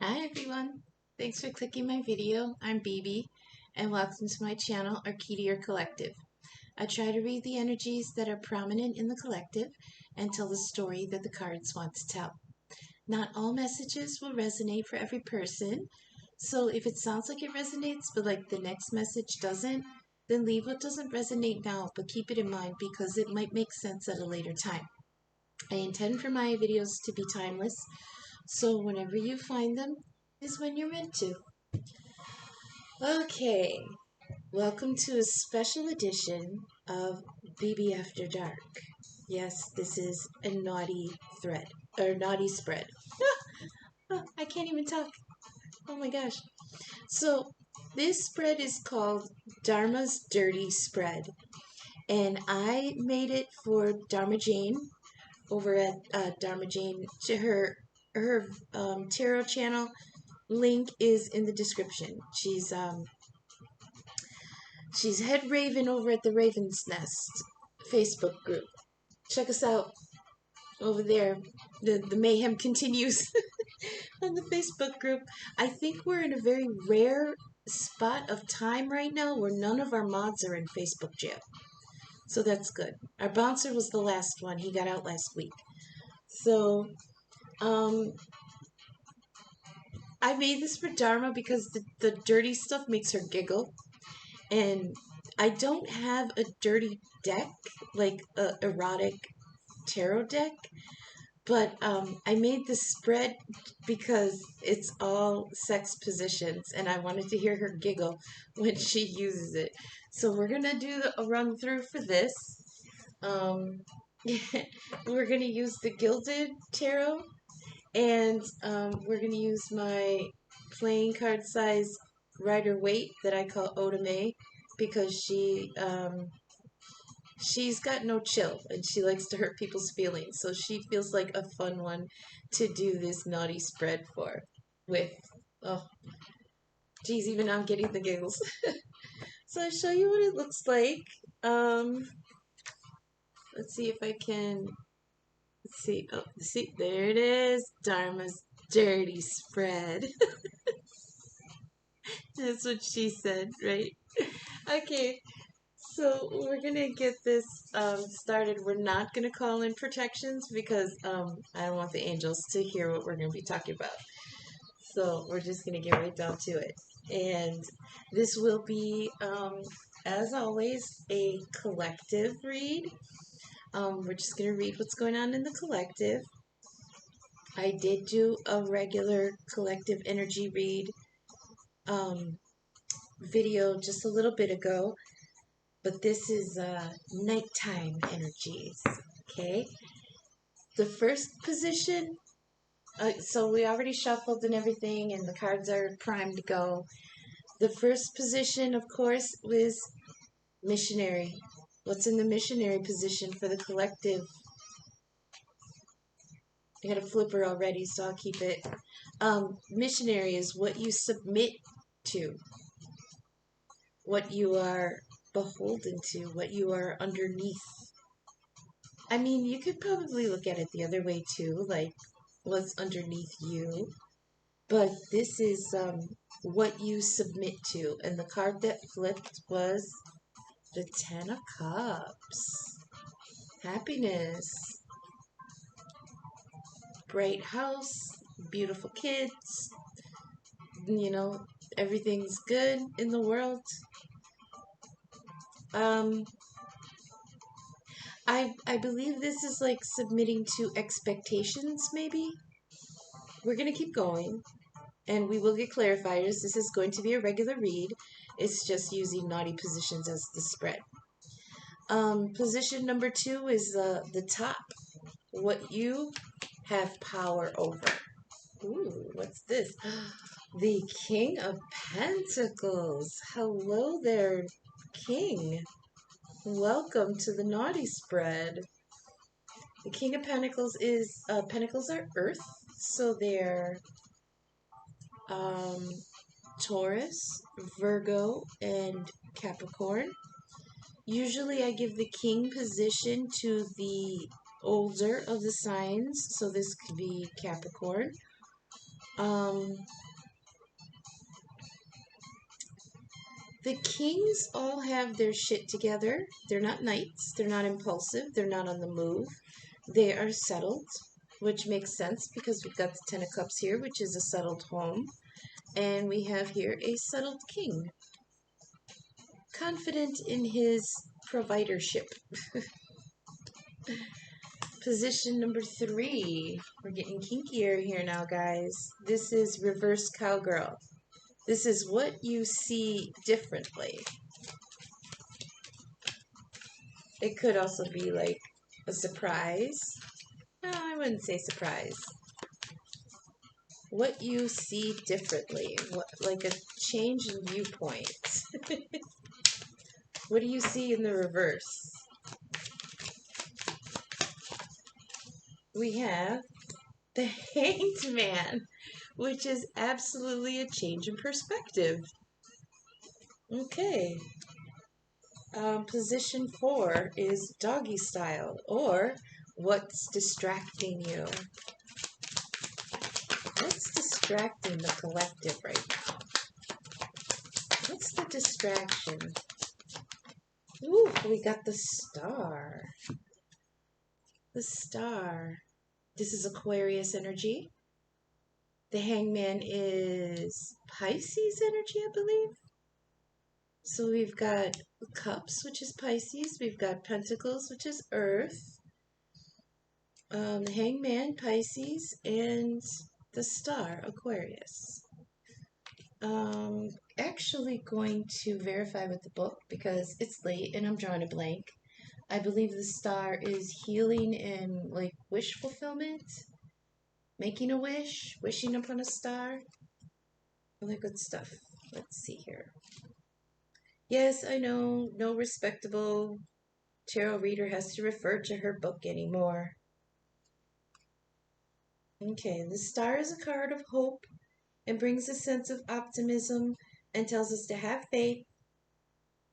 Hi everyone, thanks for clicking my video. I'm Bebe and welcome to my channel Arkytior Collective. I try to read the energies that are prominent in the collective and tell the story that the cards want to tell. Not all messages will resonate for every person, so if it sounds like it resonates but like the next message doesn't, then leave what doesn't resonate now, but keep it in mind because it might make sense at a later time. I intend for my videos to be timeless, so whenever you find them is when you're meant to. Okay, welcome to a special edition of Bebe After Dark. Yes, this is a naughty thread, or naughty spread. I can't even talk. Oh my gosh. So, this spread is called Dharma's Dirty Spread, and I made it for Dharma Jane over at Dharma Jane. To her tarot channel link is in the description. She's head raven over at the Raven's Nest Facebook group. Check us out over there. The mayhem continues on the Facebook group. I think we're in a very rare spot of time right now where none of our mods are in Facebook jail. So that's good. Our bouncer was the last one. He got out last week. So, I made this for Dharma because the dirty stuff makes her giggle. And I don't have a dirty deck, like a erotic tarot deck, but I made this spread because it's all sex positions, and I wanted to hear her giggle when she uses it. So we're going to do a run through for this. We're going to use the Gilded tarot, and we're going to use my playing card size Rider Waite that I call Oda-Mae because she's got no chill and she likes to hurt people's feelings, so she feels like a fun one to do this naughty spread for with. Oh geez, even now I'm getting the giggles. So I'll show you what it looks like. Let's see if I can see. Oh, see, there it is. Dharma's Dirty Spread. That's what she said, right? Okay, so we're gonna get this started. We're not gonna call in protections because I don't want the angels to hear what we're gonna be talking about. So we're just gonna get right down to it. And this will be, as always, a collective read. We're just gonna read what's going on in the collective. I did do a regular collective energy read video just a little bit ago, but this is nighttime energies. Okay, the first position, so we already shuffled and everything and the cards are primed to go. The first position, of course, was missionary. What's in the missionary position for the collective? I got a flipper already, so I'll keep it. Missionary is what you submit to, what you are beholden to, what you are underneath. I mean, you could probably look at it the other way too, like what's underneath you. But this is what you submit to. And the card that flipped was the Ten of Cups. Happiness. Bright house. Beautiful kids. You know, everything's good in the world. I believe this is like submitting to expectations, maybe. We're going to keep going, and we will get clarifiers. This is going to be a regular read. It's just using naughty positions as the spread. Position number 2 is the top, what you have power over. Ooh, what's this? The King of Pentacles. Hello there, King. Welcome to the naughty spread. The King of Pentacles is, Pentacles are earth, so they're Taurus, Virgo, and Capricorn. Usually I give the king position to the older of the signs, so this could be Capricorn. The kings all have their shit together. They're not knights. They're not impulsive. They're not on the move. They are settled, which makes sense because we've got the Ten of Cups here, which is a settled home. And we have here a settled king. Confident in his providership. Position number 3. We're getting kinkier here now, guys. This is reverse cowgirl. This is what you see differently. It could also be like a surprise. No, I wouldn't say surprise. What you see differently. What, like a change in viewpoint. What do you see in the reverse? We have the Hanged Man, which is absolutely a change in perspective. Okay. Position 4 is doggy style, or what's distracting you? What's distracting the collective right now? What's the distraction? Ooh, we got the star. The star. This is Aquarius energy. The Hangman is Pisces energy, I believe. So we've got Cups, which is Pisces. We've got Pentacles, which is Earth. The Hangman, Pisces, and the Star, Aquarius. Actually going to verify with the book because it's late and I'm drawing a blank. I believe the Star is healing and like wish fulfillment. Making a wish, wishing upon a star. All that good stuff. Let's see here. Yes, I know, no respectable tarot reader has to refer to her book anymore. Okay, the star is a card of hope and brings a sense of optimism and tells us to have faith,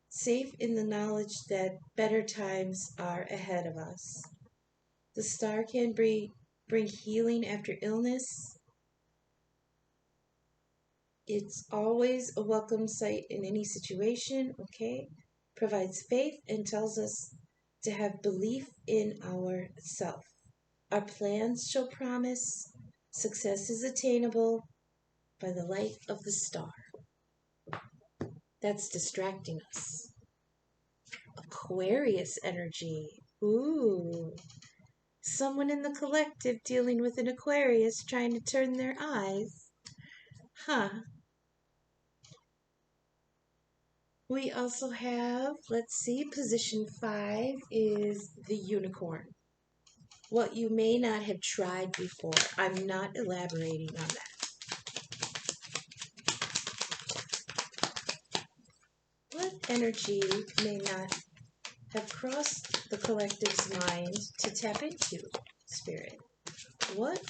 safe in the knowledge that better times are ahead of us. The star can bring healing after illness. It's always a welcome sight in any situation, okay? Provides faith and tells us to have belief in ourself. Our plans show promise. Success is attainable by the light of the star. That's distracting us. Aquarius energy. Ooh. Someone in the collective dealing with an Aquarius trying to turn their eyes. Huh. We also have, let's see, position 5 is the unicorn. What you may not have tried before. I'm not elaborating on that. What energy may not have crossed the collective's mind to tap into, Spirit? What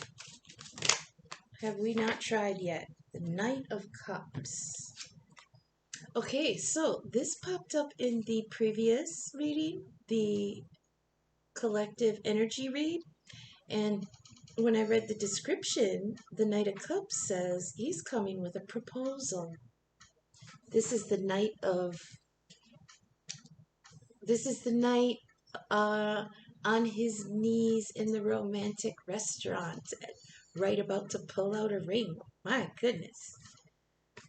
have we not tried yet? The Knight of Cups. Okay, so this popped up in the previous reading, the collective energy read, and when I read the description, the Knight of Cups says he's coming with a proposal. This is the night on his knees in the romantic restaurant, right about to pull out a ring. My goodness.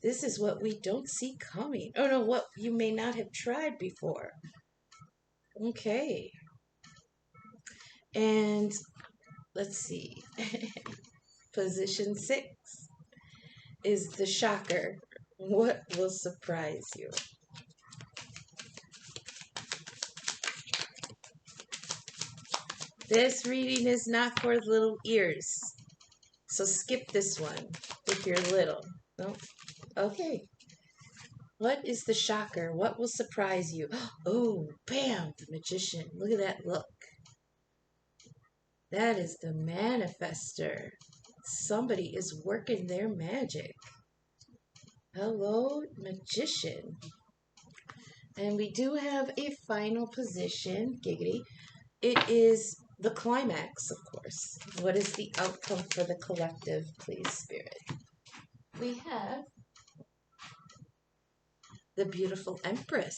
This is what we don't see coming. Oh no, what you may not have tried before. Okay. And let's see. Position 6 is the shocker. What will surprise you? This reading is not for little ears. So skip this one if you're little. No? Okay. What is the shocker? What will surprise you? Oh, bam, the magician. Look at that look. That is the manifester. Somebody is working their magic. Hello, magician. And we do have a final position, giggity. It is the climax, of course. What is the outcome for the collective, please, Spirit? We have the beautiful Empress.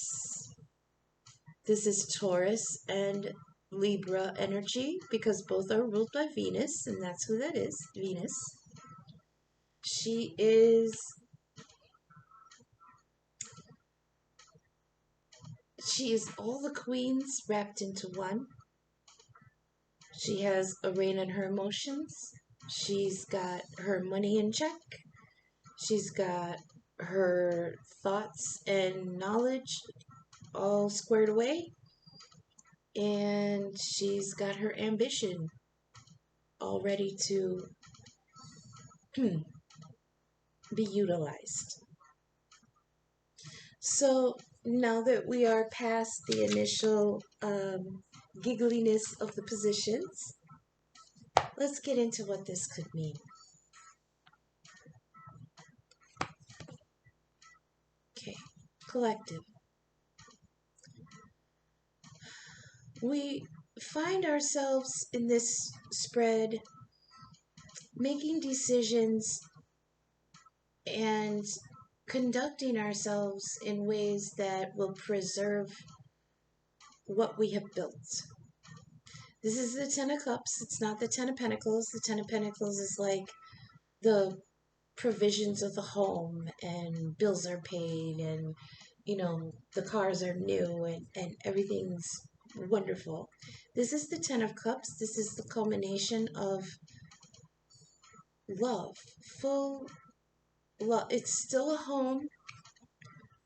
This is Taurus and Libra energy because both are ruled by Venus, and that's who that is, Venus. She is all the queens wrapped into one. She has a rein on her emotions. She's got her money in check. She's got her thoughts and knowledge all squared away. And she's got her ambition all ready to be utilized. So now that we are past the initial giggliness of the positions, let's get into what this could mean. Okay, collective. We find ourselves in this spread making decisions and conducting ourselves in ways that will preserve what we have built. This is the Ten of Cups. It's not the Ten of Pentacles. The Ten of Pentacles is like the provisions of the home, and bills are paid, and the cars are new, and everything's wonderful. This is the Ten of Cups. This is the culmination of love, full love. It's still a home,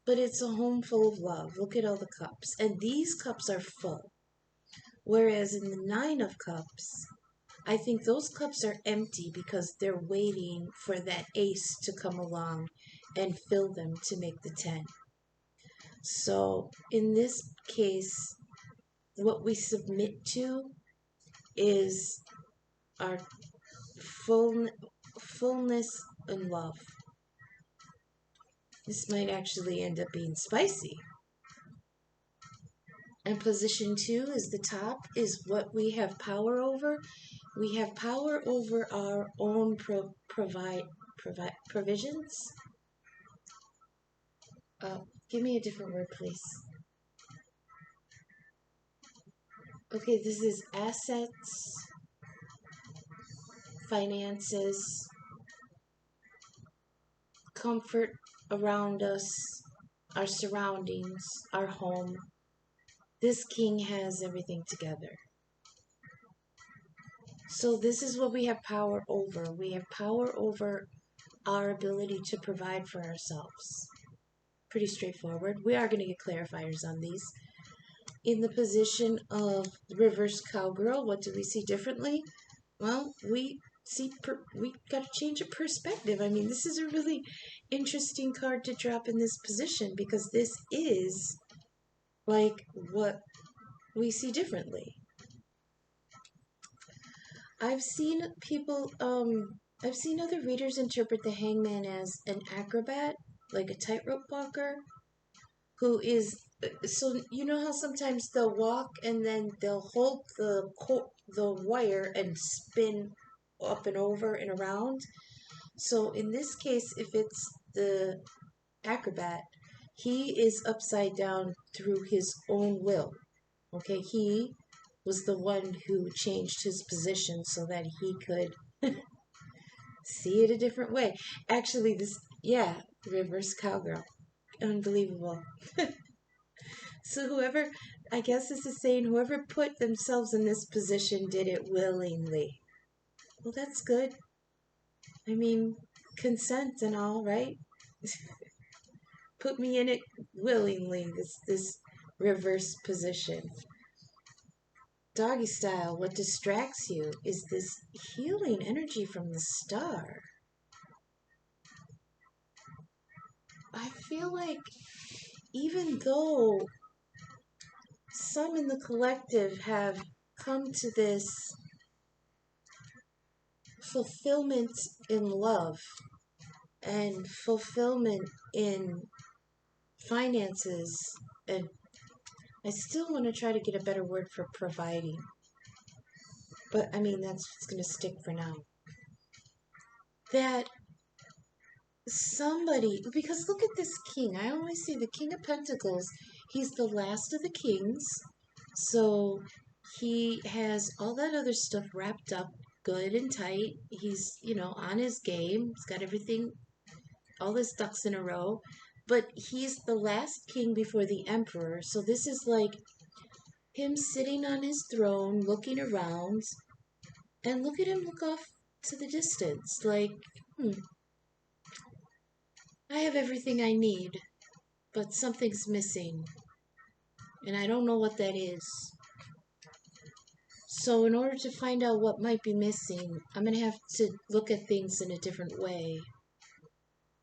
but it's a home full of love. Look at all the cups, and these cups are full. Whereas in the Nine of Cups, I think those cups are empty because they're waiting for that ace to come along and fill them to make the 10. So in this case, what we submit to is our fullness and love. This might actually end up being spicy. And position 2 is the top, is what we have power over. We have power over our own provisions. Give me a different word, please. Okay, this is assets, finances, comfort around us, our surroundings, our home. This king has everything together. So this is what we have power over. We have power over our ability to provide for ourselves. Pretty straightforward. We are going to get clarifiers on these. In the position of the reverse cowgirl, what do we see differently? Well, we got to change of perspective. I mean, this is a really interesting card to drop in this position because this is like what we see differently. I've seen people, I've seen other readers interpret the hangman as an acrobat, like a tightrope walker, who is, so you know how sometimes they'll walk and then they'll hold the wire and spin up and over and around. So in this case, if it's the acrobat, he is upside down through his own will. Okay, he was the one who changed his position so that he could see it a different way. Actually, this, yeah, reverse cowgirl. Unbelievable. So whoever, I guess this is saying whoever put themselves in this position did it willingly. Well, that's good. I mean, consent and all, right? Put me in it willingly, this reverse position. Doggy style, what distracts you is this healing energy from the star. I feel like even though some in the collective have come to this fulfillment in love and fulfillment in finances, and I still want to try to get a better word for providing. but I mean, that's what's going to stick for now. That somebody, because look at this king. I always see the King of Pentacles. He's the last of the kings. So he has all that other stuff wrapped up good and tight. He's, on his game. He's got everything, all his ducks in a row. But he's the last king before the emperor. So this is like him sitting on his throne, looking around. And look at him look off to the distance. Like, I have everything I need, but something's missing. And I don't know what that is. So in order to find out what might be missing, I'm going to have to look at things in a different way.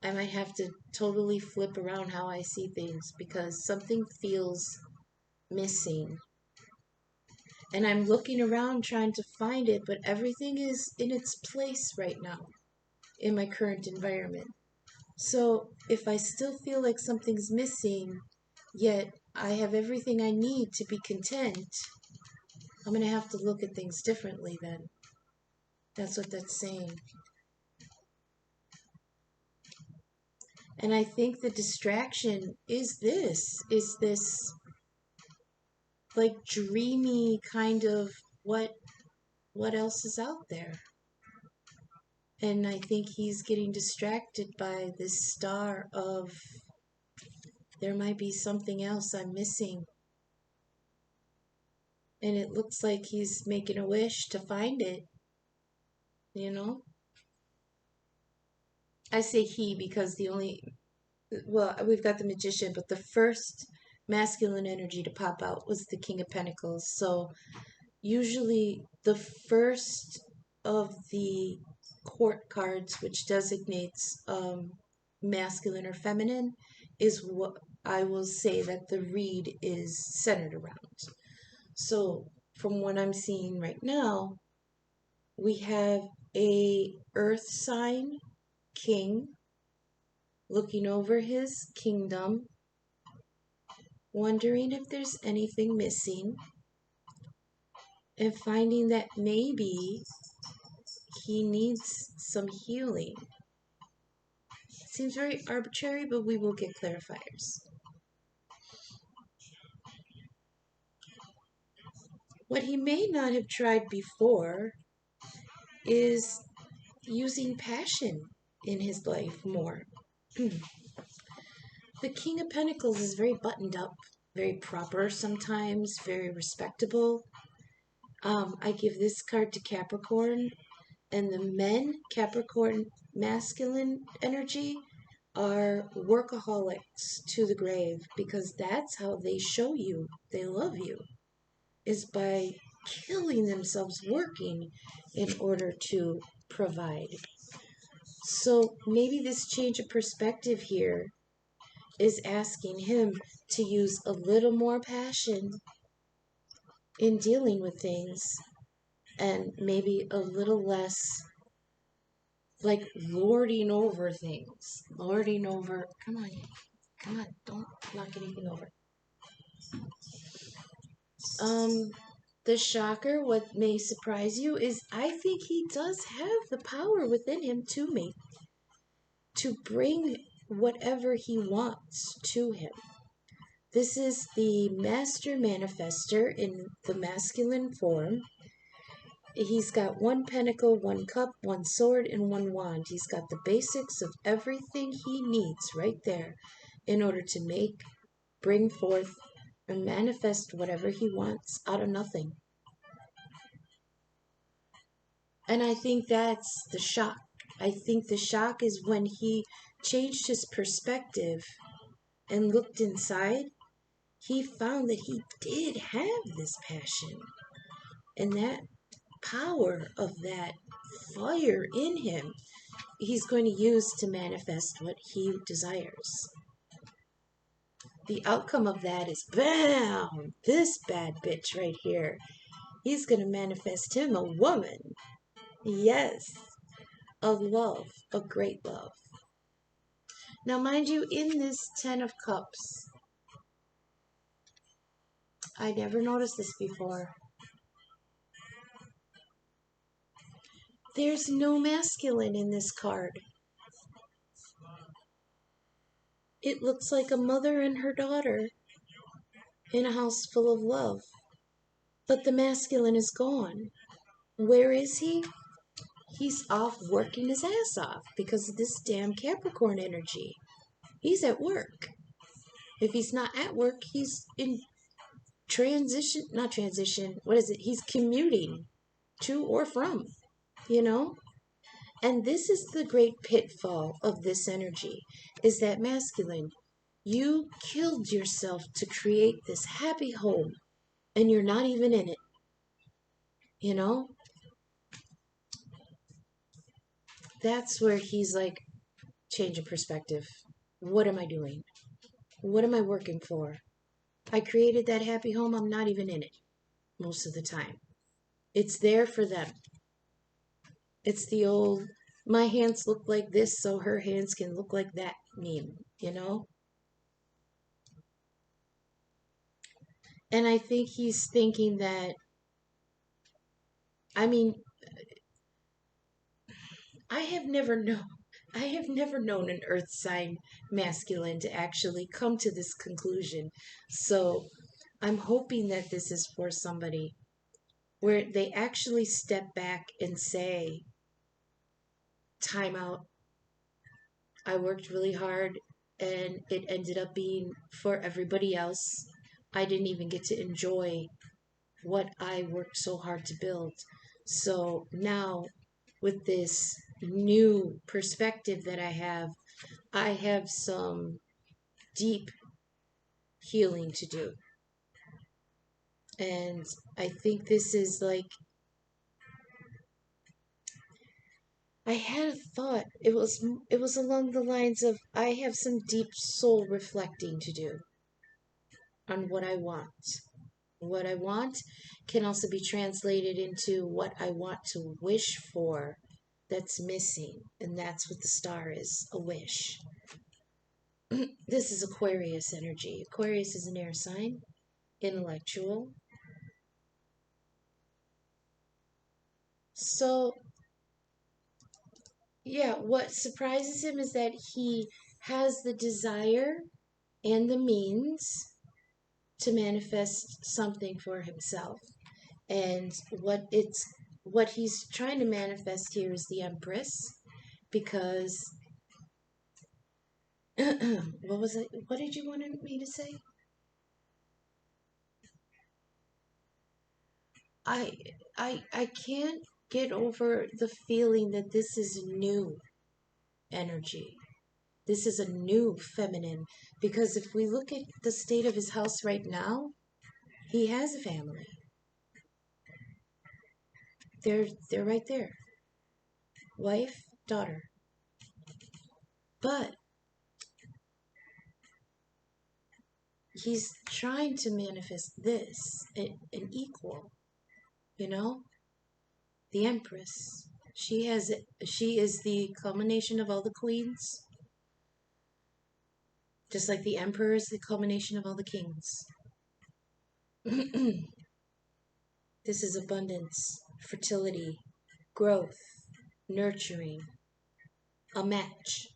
I might have to totally flip around how I see things because something feels missing. And I'm looking around trying to find it, but everything is in its place right now in my current environment. So if I still feel like something's missing, yet I have everything I need to be content, I'm going to have to look at things differently then. That's what that's saying. And I think the distraction is this like dreamy kind of what else is out there. And I think he's getting distracted by this star of there might be something else I'm missing. And it looks like he's making a wish to find it. I say he because we've got the Magician, but the first masculine energy to pop out was the King of Pentacles. So usually the first of the court cards, which designates masculine or feminine, is what I will say that the read is centered around. So from what I'm seeing right now, we have a earth sign king looking over his kingdom, wondering if there's anything missing, and finding that maybe he needs some healing. It seems very arbitrary, but we will get clarifiers. What he may not have tried before is using passion in his life more. The King of Pentacles is very buttoned up, very proper sometimes, very respectable. I give this card to Capricorn, and the men, Capricorn masculine energy, are workaholics to the grave, because that's how they show you they love you, is by killing themselves working in order to provide. So maybe this change of perspective here is asking him to use a little more passion in dealing with things, and maybe a little less like lording over things. Lording over, come on, don't knock anything over. The shocker, what may surprise you, is I think he does have the power within him to bring whatever he wants to him. This is the master manifester in the masculine form. He's got one pentacle, one cup, one sword, and one wand. He's got the basics of everything he needs right there in order to bring forth, and manifest whatever he wants out of nothing. And I think that's the shock. I think the shock is when he changed his perspective and looked inside, he found that he did have this passion. And that power of that fire in him, he's going to use to manifest what he desires. The outcome of that is, bam, this bad bitch right here. He's going to manifest him a woman. Yes, a love, a great love. Now, mind you, in this 10 of Cups, I never noticed this before. There's no masculine in this card. It looks like a mother and her daughter in a house full of love. But the masculine is gone. Where is he? He's off working his ass off because of this damn Capricorn energy. He's at work. If he's not at work, he's in not transition, what is it? He's commuting to or from, you know? And this is the great pitfall of this energy, is that masculine. You killed yourself to create this happy home, and you're not even in it, you know? That's where he's like, change of perspective. What am I doing? What am I working for? I created that happy home. I'm not even in it most of the time. It's there for them. It's the old, my hands look like this so her hands can look like that meme, you know? And I think he's thinking that, I mean, I have never known an earth sign masculine to actually come to this conclusion. So I'm hoping that this is for somebody where they actually step back and say, time out. I worked really hard and it ended up being for everybody else. I didn't even get to enjoy what I worked so hard to build. So now with this new perspective that I have some deep healing to do. And I think this is like, I had a thought. It was along the lines of, I have some deep soul reflecting to do on what I want. What I want can also be translated into what I want to wish for that's missing. And that's what the star is, a wish. This is Aquarius energy. Aquarius is an air sign, intellectual. So, yeah, what surprises him is that he has the desire and the means to manifest something for himself. And what he's trying to manifest here is the Empress, because what was it? What did you want me to say? I can't get over the feeling that this is new energy. This is a new feminine, because if we look at the state of his house right now, he has a family. They're right there. Wife, daughter. But he's trying to manifest this, an equal, you know? The Empress. She is the culmination of all the queens. Just like the Emperor is the culmination of all the kings. This is abundance, fertility, growth, nurturing, a match.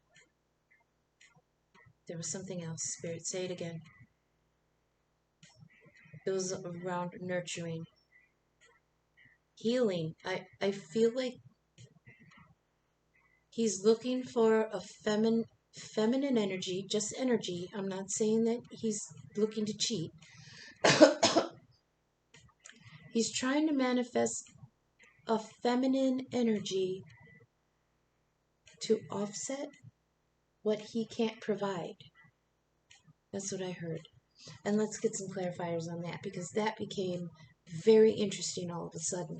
There was something else. Spirit, say it again. It was around nurturing. Healing. I feel like he's looking for a feminine energy, just energy. I'm not saying that he's looking to cheat. He's trying to manifest a feminine energy to offset what he can't provide. That's what I heard. And let's get some clarifiers on that, because that became very interesting all of a sudden.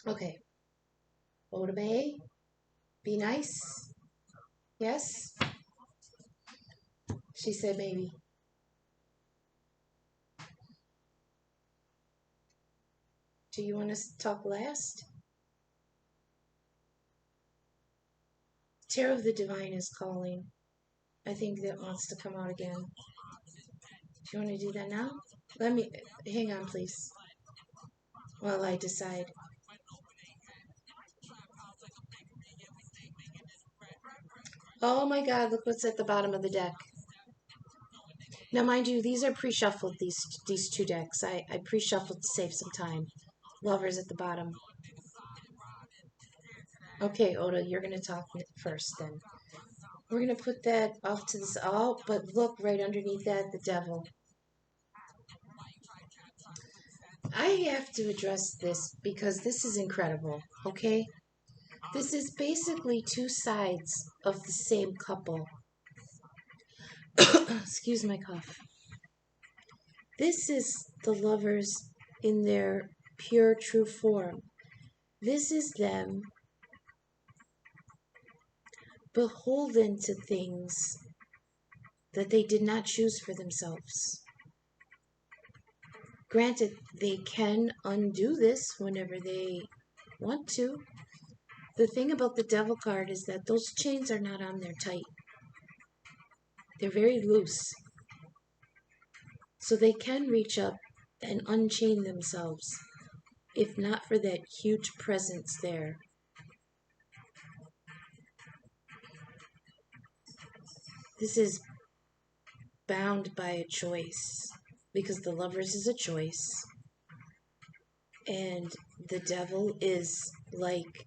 Okay. Oda-Mae, be nice. Yes? She said maybe. Do you want to talk last? Tarot of the Divine is calling. I think that wants to come out again. Do you want to do that now? Let me, hang on please, while I decide. Oh my God, look what's at the bottom of the deck. Now, mind you, these are pre-shuffled, these two decks. I pre-shuffled to save some time. Lovers at the bottom. Okay, Oda, you're going to talk first then. We're going to put that off to this. Oh, but look right underneath that, the devil. I have to address this because this is incredible, okay? This is basically two sides of the same couple. Excuse my cough. This is the lovers in their pure, true form. This is them beholden to things that they did not choose for themselves. Granted, they can undo this whenever they want to. The thing about the Devil card is that those chains are not on there tight. They're very loose. So they can reach up and unchain themselves, if not for that huge presence there. This is bound by a choice, because the Lovers is a choice, and the Devil is like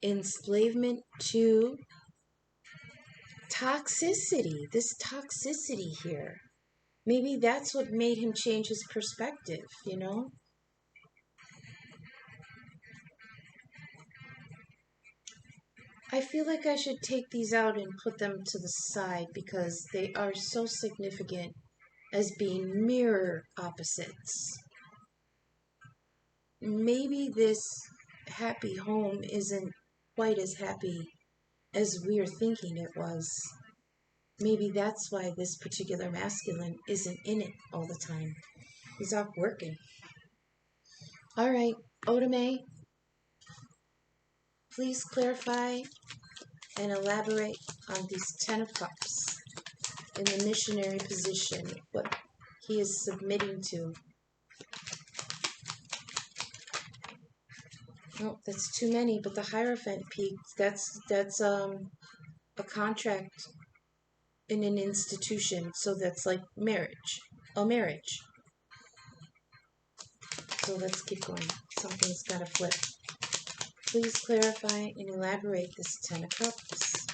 enslavement to toxicity, this toxicity here. Maybe that's what made him change his perspective, you know? I feel like I should take these out and put them to the side because they are so significant as being mirror opposites. Maybe this happy home isn't quite as happy as we're thinking it was. Maybe that's why this particular masculine isn't in it all the time. He's off working. All right, Oda-Mae, please clarify and elaborate on these 10 of Cups in the missionary position, what he is submitting to. Oh, that's too many, but the Hierophant peaked. That's a contract in an institution, so that's like marriage. A marriage. So let's keep going. Something's got to flip. Please clarify and elaborate this 10 of Cups.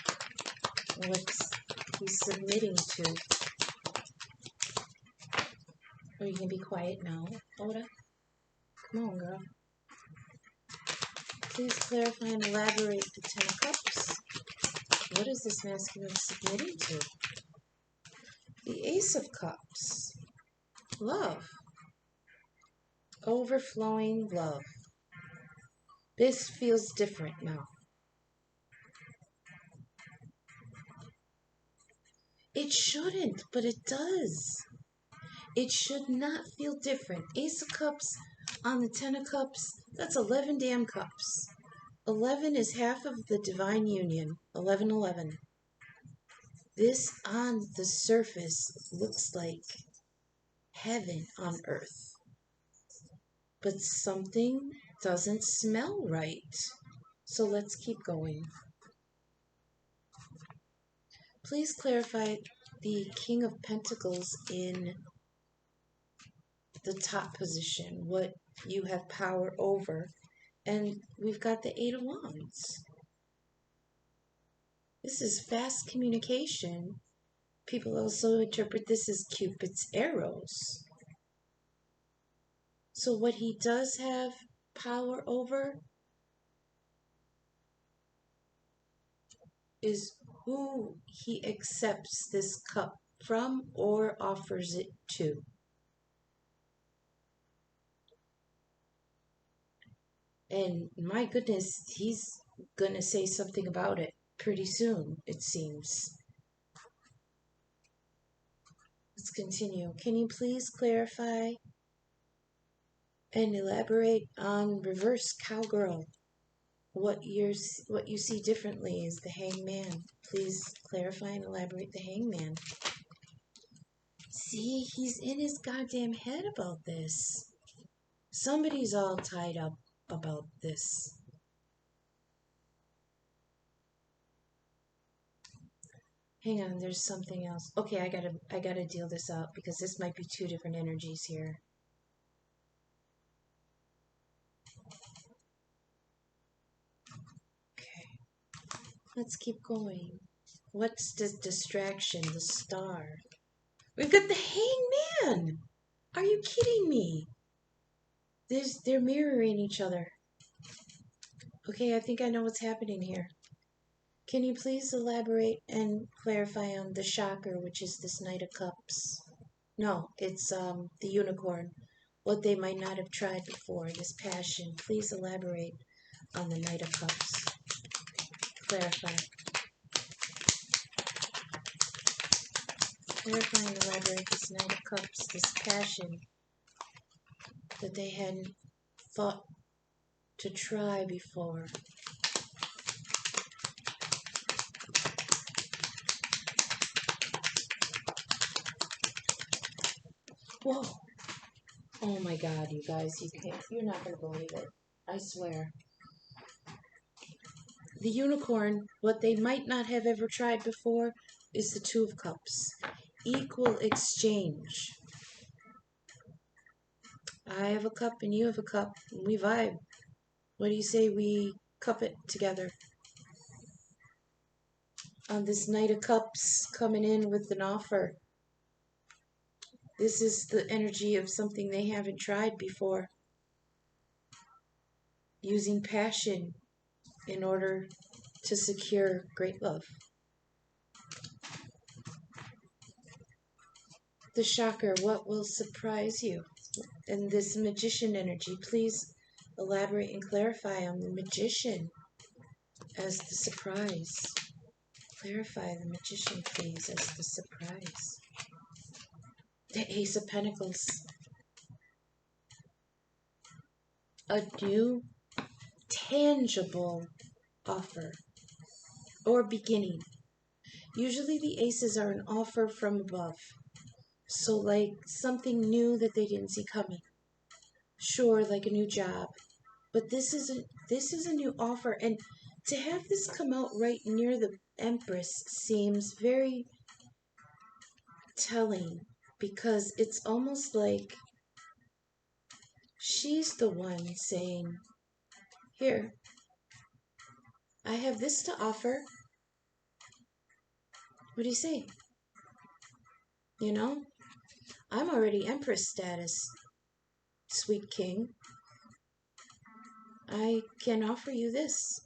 What's he submitting to? Are you going to be quiet now, Oda? Come on, girl. Please clarify and elaborate the 10 of Cups. What is this masculine submitting to? The Ace of Cups. Love. Overflowing love. This feels different now. It shouldn't, but it does. It should not feel different. Ace of Cups on the 10 of Cups, that's 11 damn cups. 11 is half of the divine union. 11. This on the surface looks like heaven on earth. But something doesn't smell right. So let's keep going. Please clarify the King of Pentacles in the top position, what you have power over. And we've got the 8 of Wands. This is fast communication. People also interpret this as Cupid's arrows. So what he does have power over is who he accepts this cup from or offers it to. And my goodness, he's going to say something about it pretty soon, it seems. Let's continue. Can you please clarify and elaborate on reverse cowgirl? What you see differently is the Hangman. Please clarify and elaborate the Hangman. See, he's in his goddamn head about this. Somebody's all tied up about this. Hang on, there's something else. Okay, I gotta deal this out because this might be two different energies here. Okay, let's keep going. What's the distraction? The star. We've got the hangman! Are you kidding me? They're mirroring each other. Okay, I think I know what's happening here. Can you please elaborate and clarify on the shocker, which is this Knight of Cups? No, it's the unicorn. What they might not have tried before, this passion. Please elaborate on the Knight of Cups. Clarify. Clarify and elaborate this Knight of Cups, this passion that they hadn't thought to try before. Whoa. Oh my God, you guys, you're not going to believe it. I swear. The unicorn, what they might not have ever tried before, is the Two of Cups. Equal exchange. I have a cup and you have a cup, and we vibe. What do you say we cup it together? On this Knight of Cups coming in with an offer. This is the energy of something they haven't tried before. Using passion in order to secure great love. The shocker, what will surprise you? And this magician energy, please elaborate and clarify on the magician as the surprise. Clarify the magician, please, as the surprise. The Ace of Pentacles. A new, tangible offer or beginning. Usually the aces are an offer from above. So like something new that they didn't see coming. Sure, like a new job. But this is a new offer, and to have this come out right near the Empress seems very telling, because it's almost like she's the one saying, here, I have this to offer. What do you say? You know, I'm already Empress status, sweet king. I can offer you this.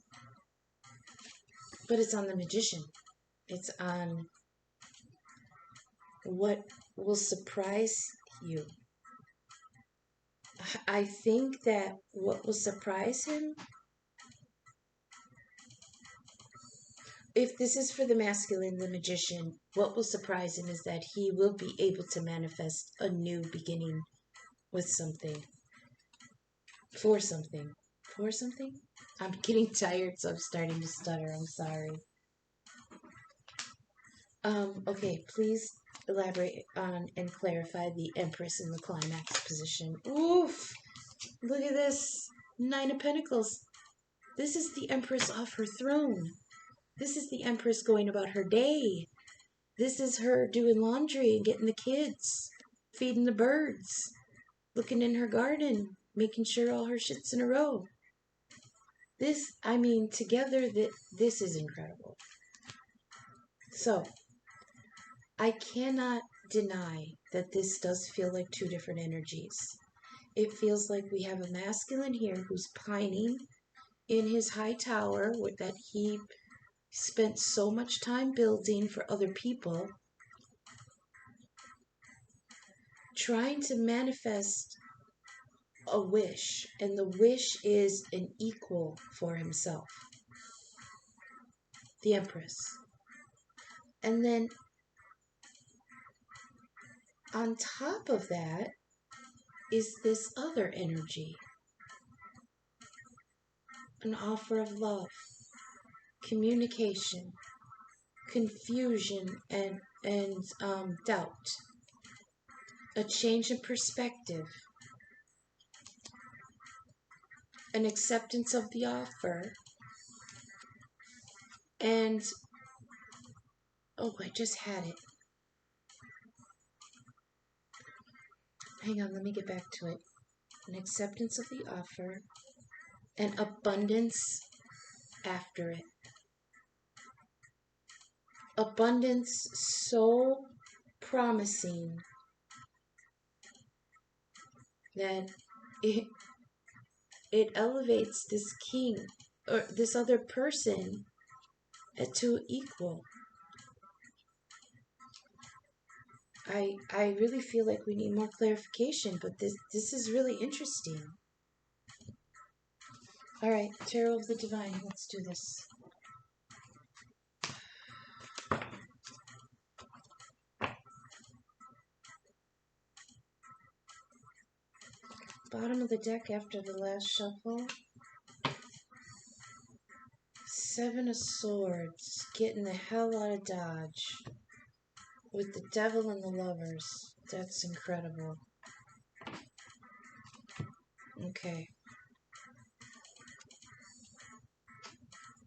But it's on the magician. It's on what will surprise you. I think that what will surprise him, if this is for the masculine, the magician, what will surprise him is that he will be able to manifest a new beginning with something. For something. For something? I'm getting tired, so I'm starting to stutter. I'm sorry. Okay, please elaborate on and clarify the Empress in the climax position. Oof! Look at this. 9 of Pentacles. This is the Empress off her throne. This is the Empress going about her day. This is her doing laundry and getting the kids, feeding the birds, looking in her garden, making sure all her shit's in a row. This, I mean, together, this is incredible. So, I cannot deny that this does feel like two different energies. It feels like we have a masculine here who's pining in his high tower that he spent so much time building for other people, trying to manifest a wish, and the wish is an equal for himself, the Empress. And then on top of that is this other energy, an offer of love, communication, confusion, and doubt, a change in perspective, an acceptance of the offer, and Oh, I just had it. Hang on, let me get back to it. An acceptance of the offer, and abundance after it. Abundance so promising that it elevates this king or this other person to equal. I really feel like we need more clarification, but this is really interesting. All right, Tarot of the Divine, let's do this. Bottom of the deck after the last shuffle. Seven of Swords, getting the hell out of Dodge. With the Devil and the Lovers. That's incredible. Okay.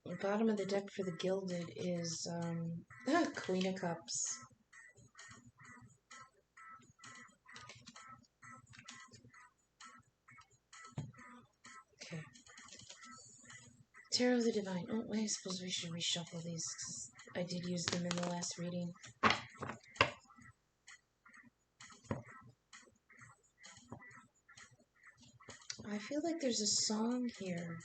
The bottom of the deck for the Gilded is Queen of Cups. Okay. Tarot of the Divine. Oh, wait, I suppose we should reshuffle these, 'cause I did use them in the last reading. I feel like there's a song here.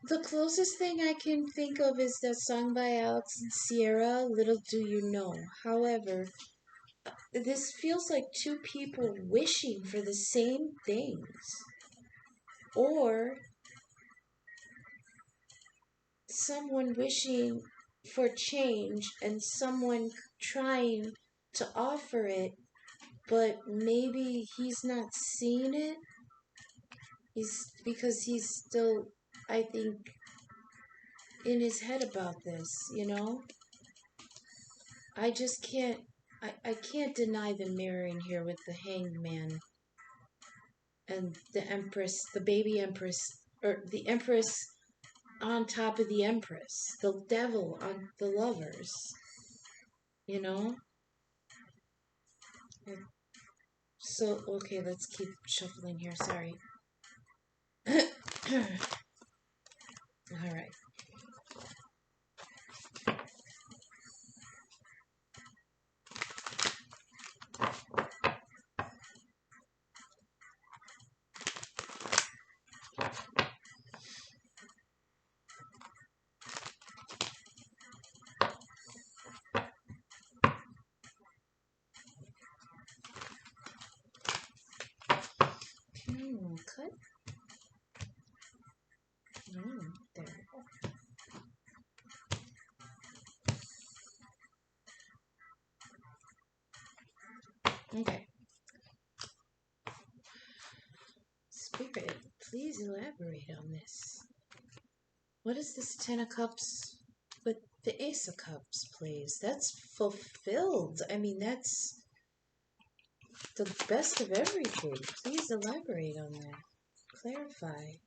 The closest thing I can think of is that song by Alex and Sierra, Little Do You Know. However, this feels like two people wishing for the same things. Or someone wishing for change and someone trying to offer it, but maybe he's not seeing it. Because he's still, I think, in his head about this, you know? I just can't, I can't deny the mirroring here with the Hanged Man and the Empress, the baby Empress, or the Empress on top of the Empress, the Devil on the Lovers, you know? So, okay, let's keep shuffling here, sorry. Alright. Cut. There. Okay. Spirit, please elaborate on this. What is this Ten of Cups with the Ace of Cups, please? That's fulfilled. I mean, that's the best of everything. Please elaborate on that. Clarify.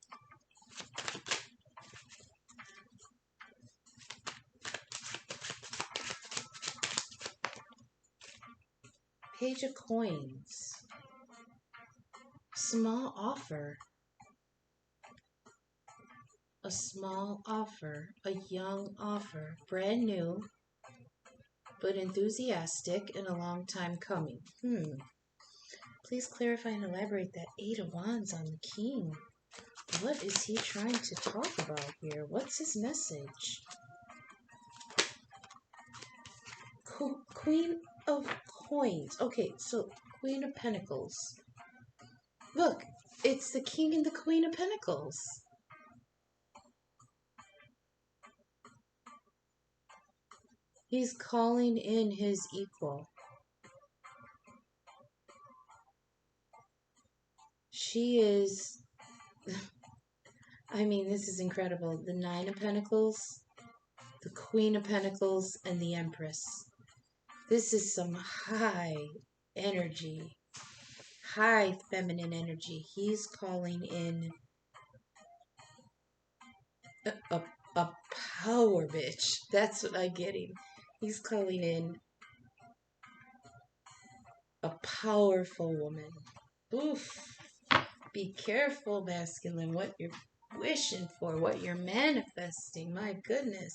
Page of Coins. Small offer. A small offer. A young offer. Brand new, but enthusiastic and a long time coming. Please clarify and elaborate that Eight of Wands on the King. What is he trying to talk about here? What's his message? Queen of Coins. Okay, so Queen of Pentacles. Look, it's the King and the Queen of Pentacles. He's calling in his equal. She is, I mean, this is incredible. The Nine of Pentacles, the Queen of Pentacles, and the Empress. This is some high energy, high feminine energy. He's calling in a power bitch. That's what I'm getting. He's calling in a powerful woman. Oof. Be careful, masculine, what you're wishing for, what you're manifesting. My goodness.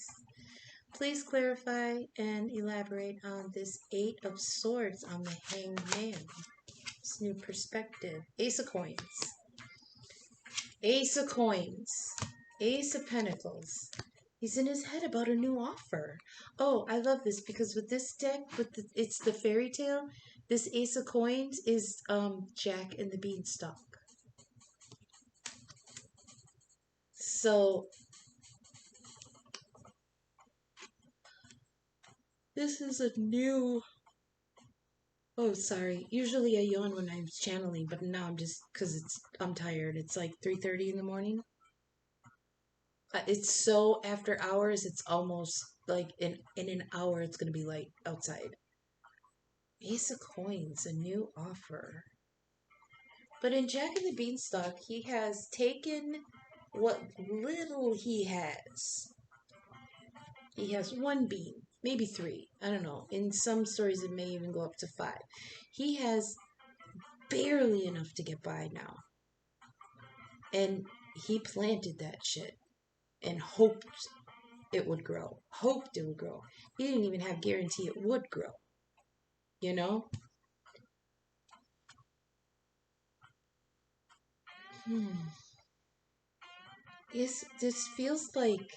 Please clarify and elaborate on this Eight of Swords on the Hanged Man. This new perspective. Ace of Coins. Ace of Coins. Ace of Pentacles. He's in his head about a new offer. Oh, I love this because with this deck, it's the fairy tale. This Ace of Coins is Jack and the Beanstalk. So this is a new. Oh, sorry. Usually I yawn when I'm channeling, but now I'm just because I'm tired. It's like 3:30 in the morning. It's so after hours. It's almost like in an hour it's gonna be light outside. Ace of Coins, a new offer. But in Jack and the Beanstalk, he has taken what little he has. He has one bean, maybe three. I don't know. In some stories, it may even go up to 5. He has barely enough to get by now. And he planted that shit and hoped it would grow. Hoped it would grow. He didn't even have guarantee it would grow. You know? This feels like,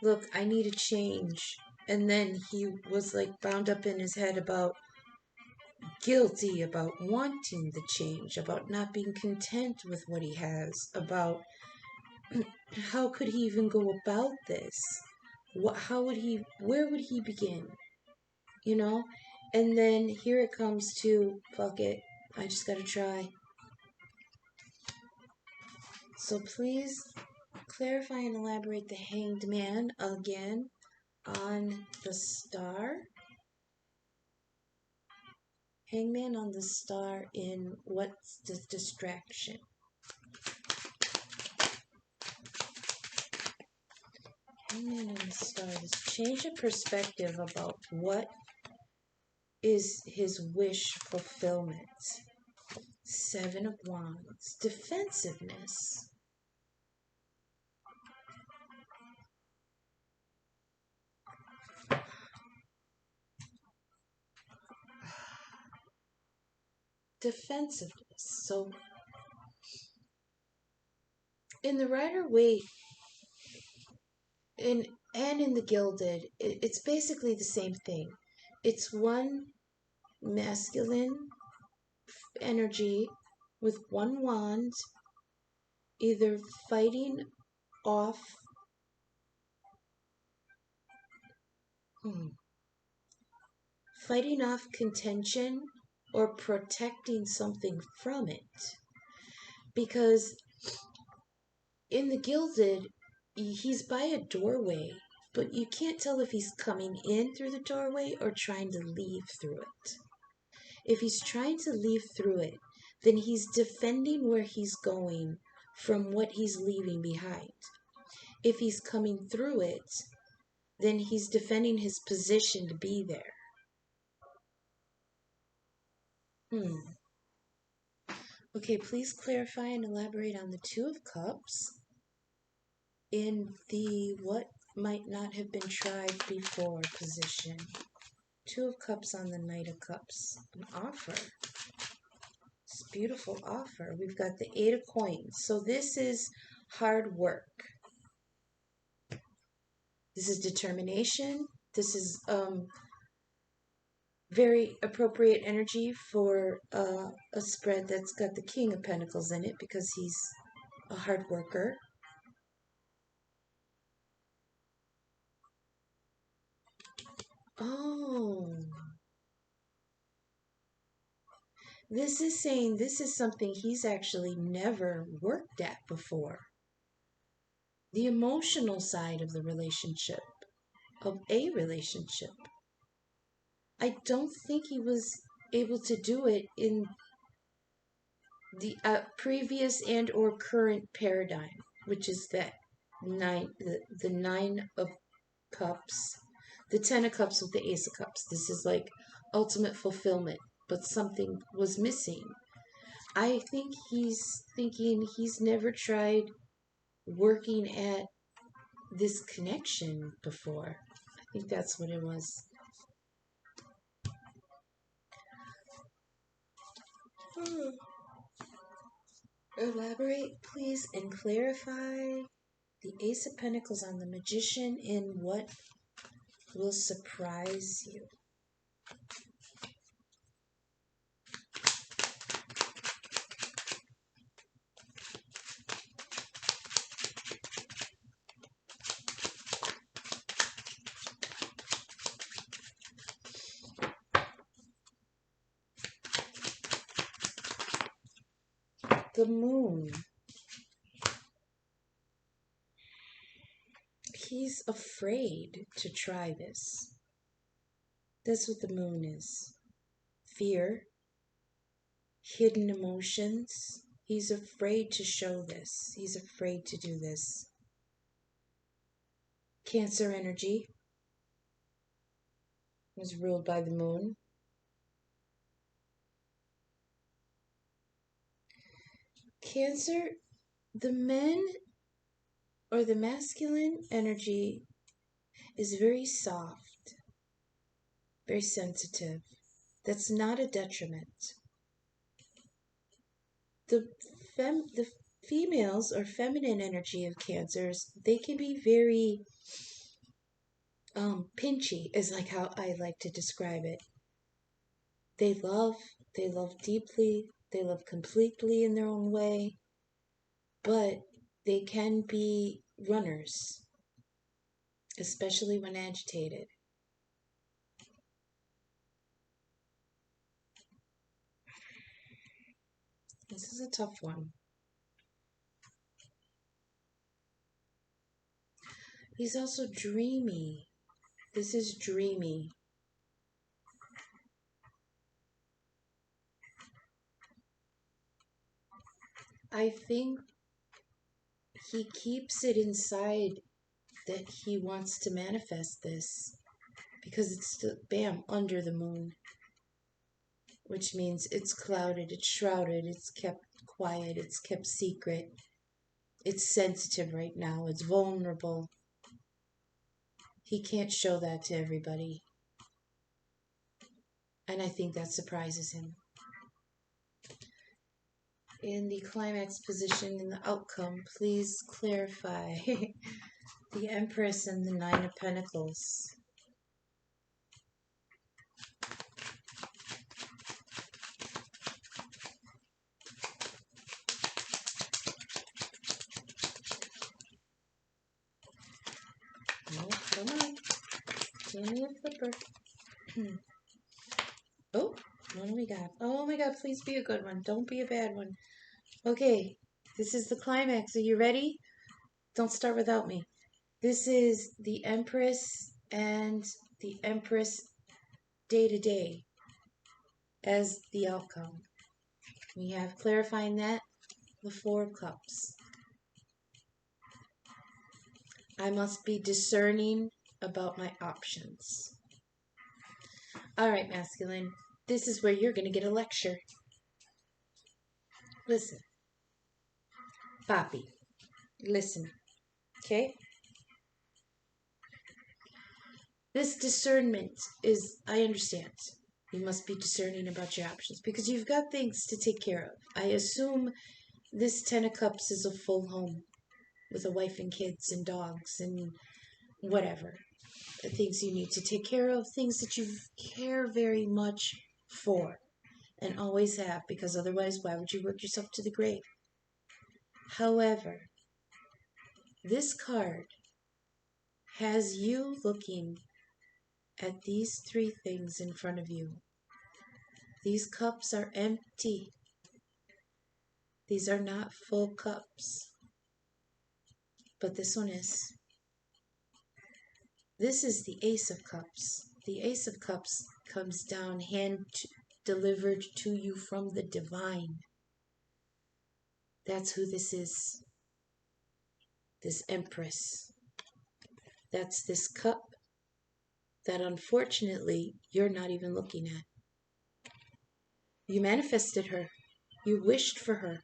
look, I need a change. And then he was like bound up in his head about guilty, about wanting the change, about not being content with what he has, about how could he even go about this? How would he, where would he begin? You know? And then here it comes to, fuck it, I just gotta try. So please clarify and elaborate the Hanged Man again on the star. Hangman on the star in what's the distraction? Hangman on the star, this change of perspective about what is his wish fulfillment. 7 of Wands, defensiveness. Defensiveness. So in the Rider-Waite and in the Gilded, it's basically the same thing. It's one masculine energy with one wand, either fighting off contention or protecting something from it. Because in the Gilded, he's by a doorway, but you can't tell if he's coming in through the doorway or trying to leave through it. If he's trying to leave through it, then he's defending where he's going from what he's leaving behind. If he's coming through it, then he's defending his position to be there. Okay, please clarify and elaborate on the Two of Cups in the what might not have been tried before position. Two of Cups on the Knight of Cups. An offer. This beautiful offer. We've got the 8 of Coins. So this is hard work. This is determination. This is very appropriate energy for a spread that's got the King of Pentacles in it because he's a hard worker. Oh. This is saying this is something he's actually never worked at before. The emotional side of the relationship, of a relationship. I don't think he was able to do it in the previous and or current paradigm, which is that the 9 of Cups, the 10 of Cups with the Ace of Cups. This is like ultimate fulfillment, but something was missing. I think he's thinking he's never tried working at this connection before. I think that's what it was. Elaborate, please, and clarify the Ace of Pentacles on the Magician in what will surprise you. The Moon. He's afraid to try this. That's what the Moon is. Fear, hidden emotions. He's afraid to show this. He's afraid to do this. Cancer energy is ruled by the Moon. Cancer, the men or the masculine energy is very soft, very sensitive. That's not a detriment. The females or feminine energy of Cancers, they can be very pinchy, is like how I like to describe it. They love deeply, they love completely in their own way, but they can be runners, especially when agitated. This is a tough one. He's also dreamy. This is dreamy. I think he keeps it inside that he wants to manifest this because it's still, bam, under the moon, which means it's clouded, it's shrouded, it's kept quiet, it's kept secret, it's sensitive right now, it's vulnerable. He can't show that to everybody, and I think that surprises him. In the climax position in the outcome, please clarify the Empress and the 9 of Pentacles. Oh, come on. Give me a flipper. Oh, what do we got? Oh my God, please be a good one. Don't be a bad one. Okay, this is the climax. Are you ready? Don't start without me. This is the Empress and the Empress day to day as the outcome. We have clarifying that, the 4 of Cups. I must be discerning about my options. All right, masculine, this is where you're going to get a lecture. Listen. Papi, listen, okay? This discernment is, I understand. You must be discerning about your options because you've got things to take care of. I assume this 10 of Cups is a full home with a wife and kids and dogs and whatever. The things you need to take care of, things that you care very much for and always have, because otherwise why would you work yourself to the grave? However, this card has you looking at these 3 things in front of you. These cups are empty. These are not full cups. But this one is. This is the Ace of Cups. The Ace of Cups comes down delivered to you from the divine. That's who this is. This Empress. That's this cup that unfortunately you're not even looking at. You manifested her. You wished for her.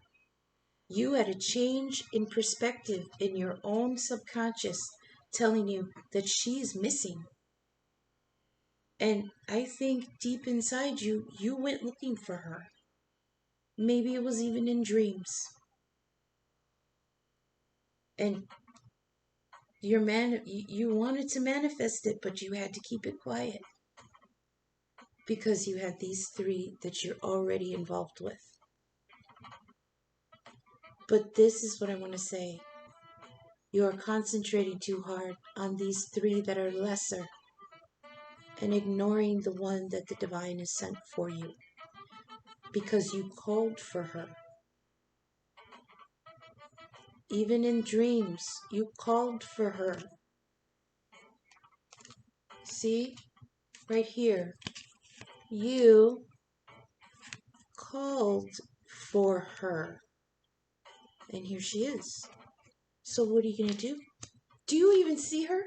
You had a change in perspective in your own subconscious telling you that she's missing. And I think deep inside you, you went looking for her. Maybe it was even in dreams. And you wanted to manifest it, but you had to keep it quiet. Because you had these three that you're already involved with. But this is what I want to say. You are concentrating too hard on these three that are lesser and ignoring the one that the divine has sent for you. Because you called for her. Even in dreams, you called for her. See? Right here. You called for her. And here she is. So what are you going to do? Do you even see her?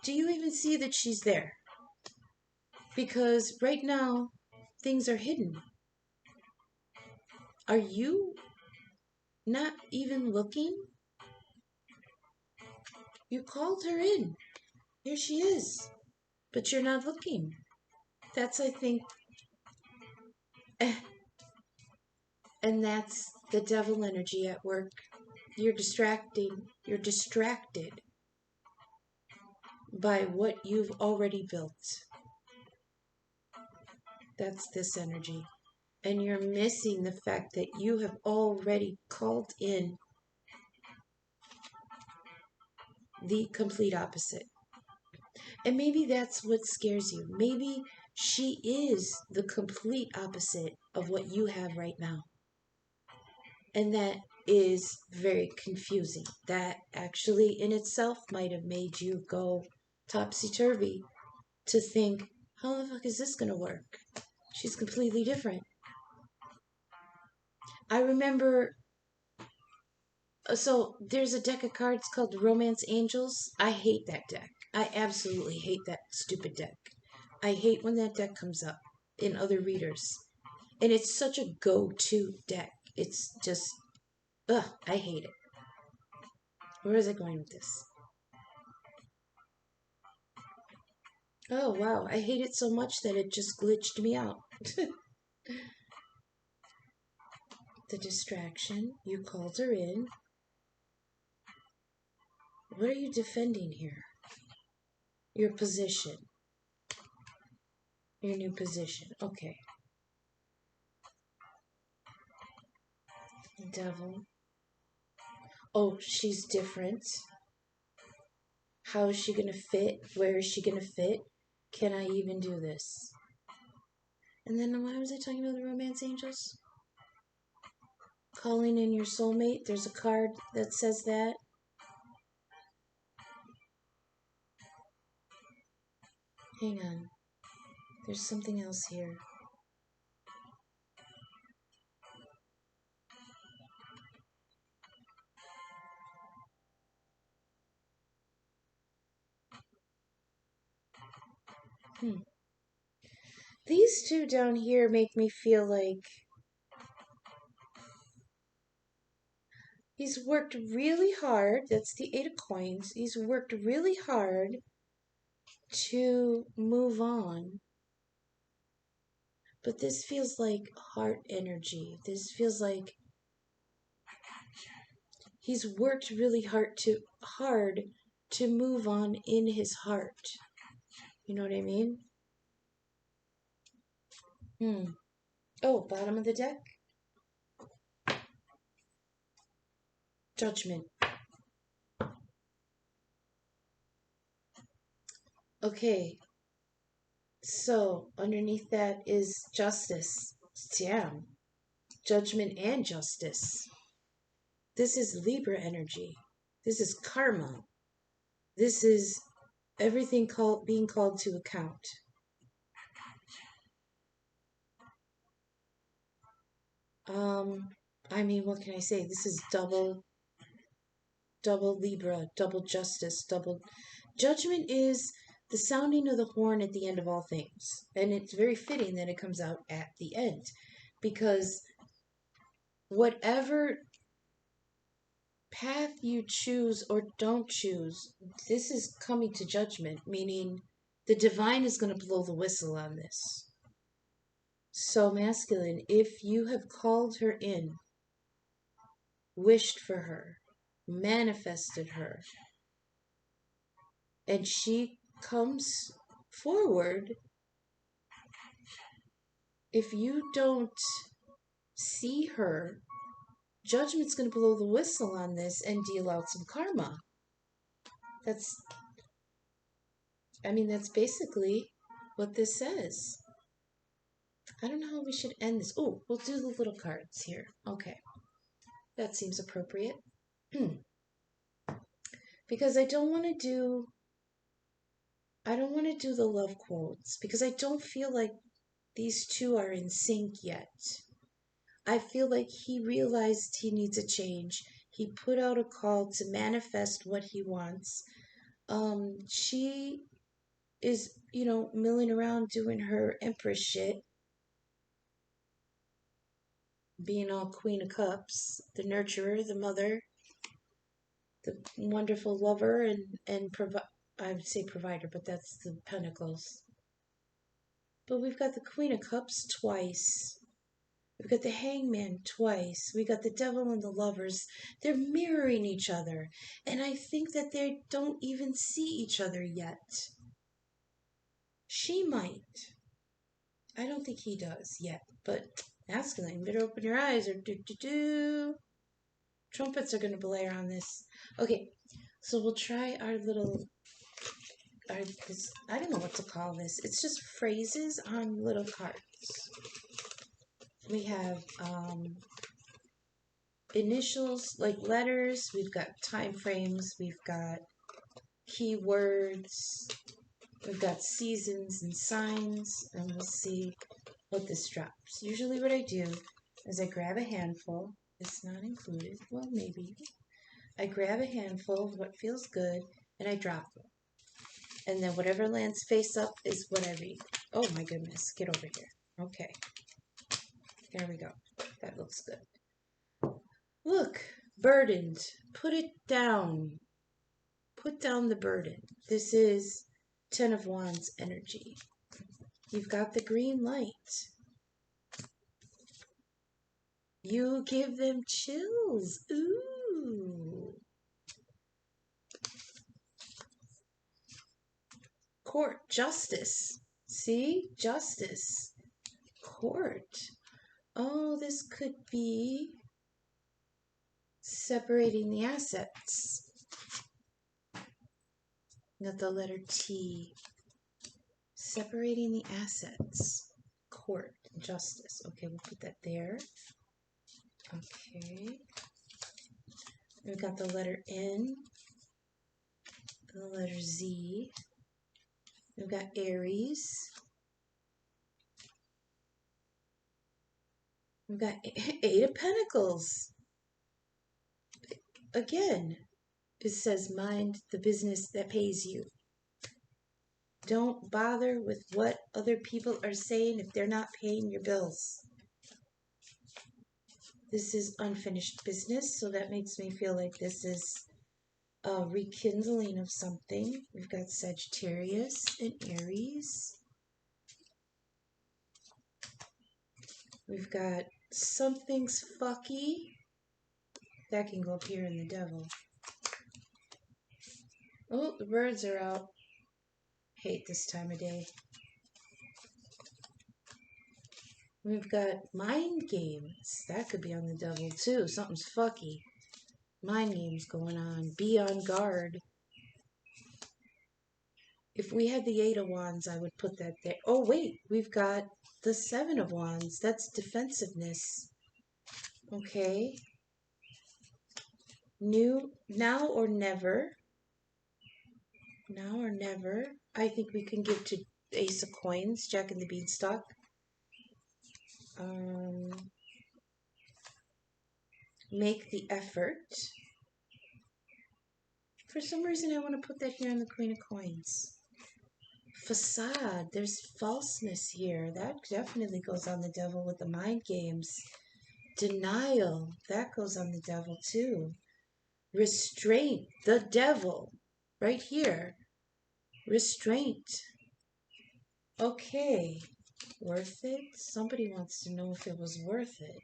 Do you even see that she's there? Because right now, things are hidden. Are you not even looking? You called her in. Here she is. But you're not looking. That's, I think, and that's the devil energy at work. You're distracting. You're distracted by what you've already built. That's this energy. And you're missing the fact that you have already called in the complete opposite. And maybe that's what scares you. Maybe she is the complete opposite of what you have right now. And that is very confusing. That actually in itself might have made you go topsy-turvy to think, how the fuck is this going to work? She's completely different. I remember, so there's a deck of cards called Romance Angels. I hate that deck. I absolutely hate that stupid deck. I hate when that deck comes up in other readers. And it's such a go-to deck. It's just, I hate it. Where is it going with this? Oh, wow. I hate it so much that it just glitched me out. The distraction. You called her in. What are you defending here? Your position. Your new position. Okay. Devil. Oh, she's different. How is she going to fit? Where is she going to fit? Can I even do this? And then why was I talking about the Romance Angels? Calling in your soulmate. There's a card that says that. Hang on. There's something else here. These two down here make me feel like he's worked really hard. That's the Eight of Coins. He's worked really hard to move on. But this feels like heart energy. This feels like he's worked really hard to move on in his heart. You know what I mean? Oh, bottom of the deck. Judgment. Okay. So underneath that is justice. Damn. Judgment and justice. This is Libra energy. This is karma. This is everything being called to account. I mean, what can I say? This is double Libra, double justice, double judgment is the sounding of the horn at the end of all things. And it's very fitting that it comes out at the end, because whatever path you choose or don't choose, this is coming to judgment, meaning the divine is going to blow the whistle on this. So masculine, if you have called her in, wished for her, manifested her, and she comes forward, if you don't see her, judgment's going to blow the whistle on this and deal out some karma. That's basically what this says. I don't know how we should end this. Oh, we'll do the little cards here. Okay. That seems appropriate. Because I don't want to do the love quotes, because I don't feel like these two are in sync yet. I feel like he realized he needs a change. He put out a call to manifest what he wants. She is, milling around doing her Empress shit, being all Queen of Cups, the nurturer, the mother, the wonderful lover, and I would say provider, but that's the Pentacles. But we've got the Queen of Cups twice. We've got the Hangman twice. We got the Devil and the Lovers. They're mirroring each other. And I think that they don't even see each other yet. She might. I don't think he does yet. But masculine, better open your eyes or do. Trumpets are going to blare on this. Okay, so we'll try our little... I don't know what to call this. It's just phrases on little cards. We have initials, like letters. We've got time frames. We've got keywords. We've got seasons and signs. And we'll see what this drops. Usually what I do is I grab a handful. It's not included. Well, maybe. I grab a handful of what feels good and I drop them. And then whatever lands face up is what I read. Oh my goodness. Get over here. Okay. There we go. That looks good. Look. Burdened. Put it down. Put down the burden. This is Ten of Wands energy. You've got the green light. You give them chills. Ooh. Court. Justice. See? Justice. Court. Oh, this could be separating the assets. Got the letter T. Separating the assets. Court. Justice. Okay, we'll put that there. Okay. We've got the letter N. The letter Z. We've got Aries. We've got Eight of Pentacles. Again, it says mind the business that pays you. Don't bother with what other people are saying if they're not paying your bills. This is unfinished business, so that makes me feel like this is a rekindling of something. We've got Sagittarius and Aries. We've got something's fucky. That can go up here in the Devil. Oh, the birds are out. Hate this time of day. We've got mind games. That could be on the Devil too. Something's fucky. Mind games going on. Be on guard. If we had the 8 of Wands, I would put that there. Oh, wait, we've got the 7 of Wands. That's defensiveness. Okay. Now or never. Now or never. I think we can give to Ace of Coins, Jack and the Beanstalk. Make the effort. For some reason, I want to put that here on the Queen of Coins. Facade. There's falseness here. That definitely goes on the devil with the mind games. Denial. That goes on the devil too. Restraint. The devil. Right here. Restraint. Okay. Worth it? Somebody wants to know if it was worth it.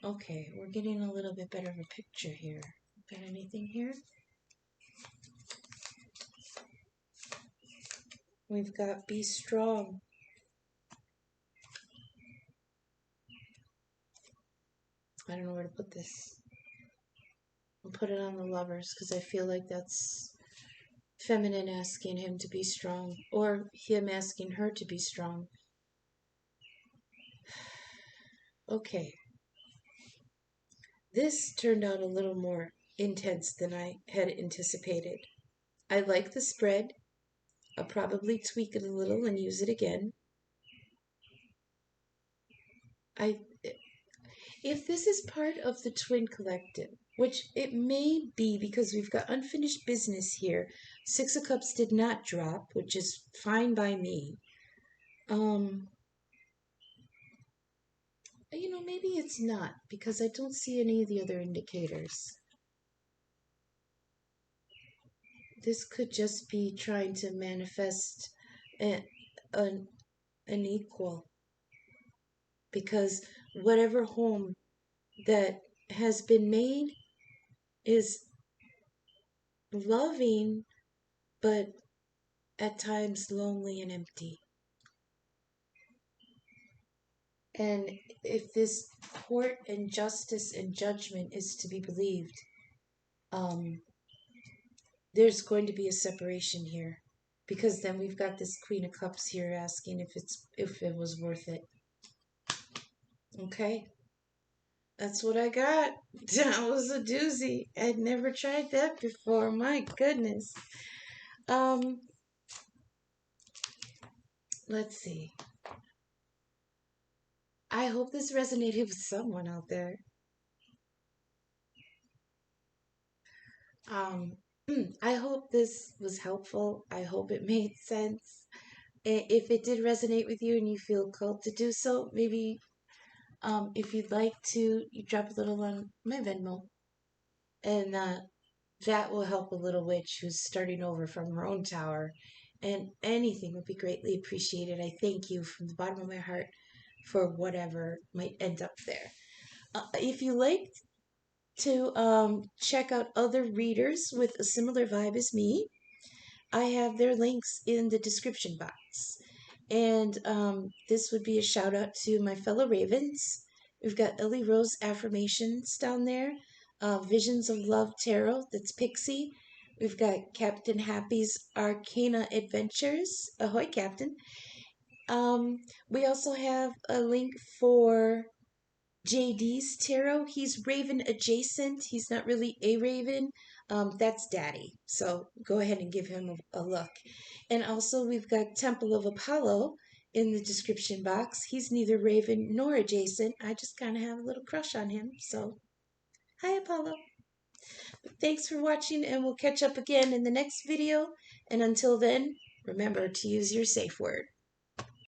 Okay, we're getting a little bit better of a picture here. Got anything here? We've got be strong. I don't know where to put this. I'll put it on the Lovers because I feel like that's feminine asking him to be strong, or him asking her to be strong. Okay. This turned out a little more intense than I had anticipated. I like the spread. I'll probably tweak it a little and use it again. If this is part of the twin collective, which it may be because we've got unfinished business here. 6 of Cups did not drop, which is fine by me. You know, maybe it's not because I don't see any of the other indicators. This could just be trying to manifest an equal, because whatever home that has been made is loving, but at times lonely and empty. And if this court and justice and judgment is to be believed, there's going to be a separation here, because then we've got this Queen of Cups here asking if it was worth it. Okay, that's what I got. That was a doozy. I'd never tried that before. My goodness. Let's see. I hope this resonated with someone out there. I hope this was helpful. I hope it made sense. If it did resonate with you and you feel called to do so, maybe if you'd like to, you drop a little on my Venmo. And that will help a little witch who's starting over from her own tower. And anything would be greatly appreciated. I thank you from the bottom of my heart for whatever might end up there. If you like to check out other readers with a similar vibe as me, I have their links in the description box. And this would be a shout out to my fellow Ravens. We've got Ellie Rose Affirmations down there. Visions of Love Tarot, that's Pixie. We've got Captain Happy's Arcana Adventures. Ahoy, Captain. We also have a link for JD's tarot. He's Raven adjacent. He's not really a Raven. That's Daddy. So go ahead and give him a look. And also we've got Temple of Apollo in the description box. He's neither Raven nor adjacent. I just kind of have a little crush on him. So hi, Apollo. Thanks for watching, and we'll catch up again in the next video. And until then, remember to use your safe word.